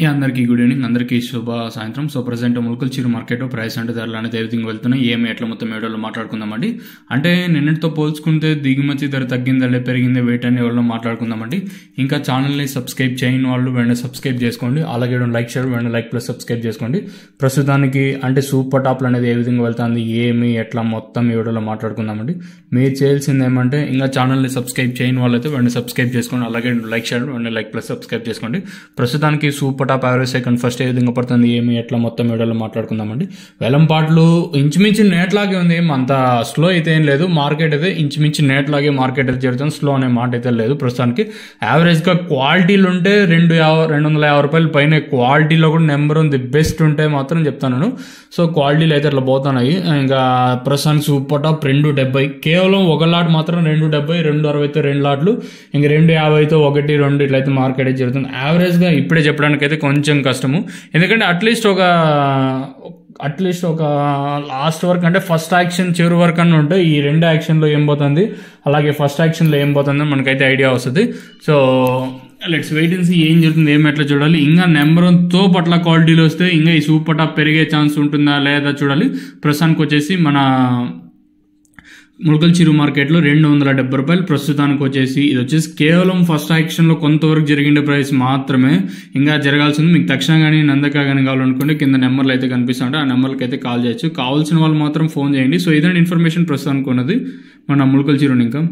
అందరికీ good evening, అందరికీ శుభ సాయంత్రం. సో ప్రజెంట్ ములకల చీరు మార్కెట్ ప్రైస్ అంటే ధరలు అనేది ఏ విధంగా వెళ్తున్నాయి, ఏమి ఎట్లా మొత్తం వీడియోలో మాట్లాడుకుందామండి. అంటే నిన్నటితో పోల్చుకుంటే దిగుమతి ధర తగ్గిందా పెరిగిందా వెయిట్ అనే వాళ్ళు మాట్లాడుకుందామండి. ఇంకా ఛానల్ని సబ్స్క్రైబ్ చేయని వాళ్ళు వెంటనే సబ్స్క్రైబ్ చేసుకోండి, అలాగే లైక్ షేర్ వెంటనే లైక్ ప్లస్ సబ్స్క్రైబ్ చేసుకోండి. ప్రస్తుతానికి అంటే సూపర్ టాప్లు అనేది ఏ విధంగా వెళ్తుంది, ఏమి ఎట్లా మొత్తం ఈ వీడియోలో మాట్లాడుకుందామండి. మీరు చేయాల్సింది ఏమంటే ఇంకా ఛానల్ని సబ్స్క్రైబ్ చేయని వాళ్ళైతే వెంటనే సబ్స్క్రైబ్ చేసుకోండి, అలాగే లైక్ షేర్ వెంటనే లైక్ ప్లస్ సబ్స్క్రైబ్ చేసుకోండి. ప్రస్తుతానికి super top average second first ఏ విధంగా పడుతుంది, ఏమి ఎట్లా మొత్తం వీడియోలో మాట్లాడుకుందామండి. వేలంపాట్లు ఇంచుమించు నేట్లాగే ఉంది, అంత స్లో అయితే ఏం లేదు. మార్కెట్ అయితే ఇంచుమించు నేట్లాగే మార్కెట్ అయితే జరుగుతుంది, స్లో అనే మాట అయితే లేదు. ప్రస్తుతానికి యావరేజ్గా క్వాలిటీలు ఉంటే 250 రూపాయల పైన క్వాలిటీలో కూడా నెంబర్ ఉంది, బెస్ట్ ఉంటే మాత్రం చెప్తాను. సో క్వాలిటీలు అయితే అట్లా పోతున్నాయి. ఇంకా ప్రస్తుతానికి సూపర్ టాప్ 270, కేవలం ఒక లాట్ మాత్రం 270, 260 2 లాట్లు, ఇంకా 250 1 2 ఇట్లయితే మార్కెట్ అయితే జరుగుతుంది. యావరేజ్గా ఇప్పుడే చెప్పడానికి అయితే కొంచెం కష్టము, ఎందుకంటే అట్లీస్ట్ ఒక లాస్ట్ వరకు అంటే ఫస్ట్ యాక్షన్ చివరి వరకు అన్న ఉంటే ఈ రెండు యాక్షన్లో ఏం పోతుంది, అలాగే ఫస్ట్ యాక్షన్లో ఏం పోతుంది మనకైతే ఐడియా వస్తుంది. So let's wait and see ఏం జరుగుతుంది, ఏం ఎట్లా చూడాలి. ఇంకా నెంబర్ 1 తో పట్ల క్వాలిటీలు వస్తే ఇంకా ఈ సూపర్ టాప్ పెరిగే ఛాన్స్ ఉంటుందా లేదా చూడాలి. ప్రస్తుతానికి వచ్చేసి మన ములకల చీరు మార్కెట్లో 270 రూపాయలు ప్రస్తుతానికి వచ్చేసి, ఇది వచ్చేసి కేవలం ఫస్ట్ యాక్షన్లో కొంతవరకు జరిగిన ప్రైస్ మాత్రమే, ఇంకా జరగాల్సింది. మీకు తక్షణ కానీ నందక కానీ కావాలనుకుంటే కింద నెంబర్లు అయితే కనిపిస్తుంటే ఆ నెంబర్కి అయితే కాల్ చేయొచ్చు. కావాల్సిన వాళ్ళు మాత్రం ఫోన్ చేయండి. సో ఇదండి ఇన్ఫర్మేషన్ ప్రస్తుతానికి ఉన్నది మన ములకల చీరు ఇంకా